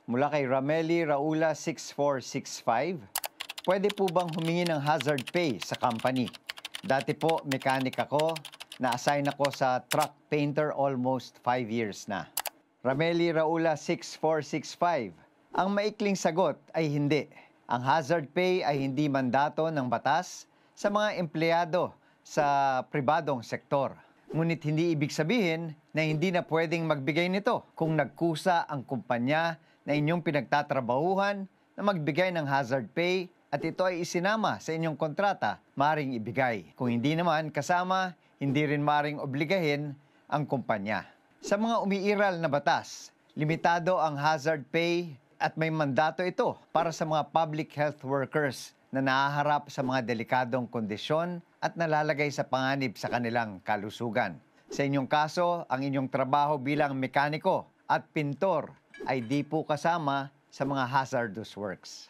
mula kay Rameli Raula 6465. Pwede po bang humingi ng hazard pay sa company? Dati po, mechanic ako, na-assign ako sa truck painter almost 5 years na. Rameli Raula 6465. Ang maikling sagot ay hindi. Ang hazard pay ay hindi mandato ng batas sa mga empleyado sa pribadong sektor. Ngunit hindi ibig sabihin na hindi na pwedeng magbigay nito kung nagkusa ang kumpanya na inyong pinagtatrabahuhan na magbigay ng hazard pay at ito ay isinama sa inyong kontrata, maring ibigay. Kung hindi naman kasama, hindi rin maring obligahin ang kumpanya. Sa mga umiiral na batas, limitado ang hazard pay at may mandato ito para sa mga public health workers na nahaharap sa mga delikadong kondisyon at nalalagay sa panganib sa kanilang kalusugan. Sa inyong kaso, ang inyong trabaho bilang mekaniko at pintor ay di po kasama sa mga hazardous works.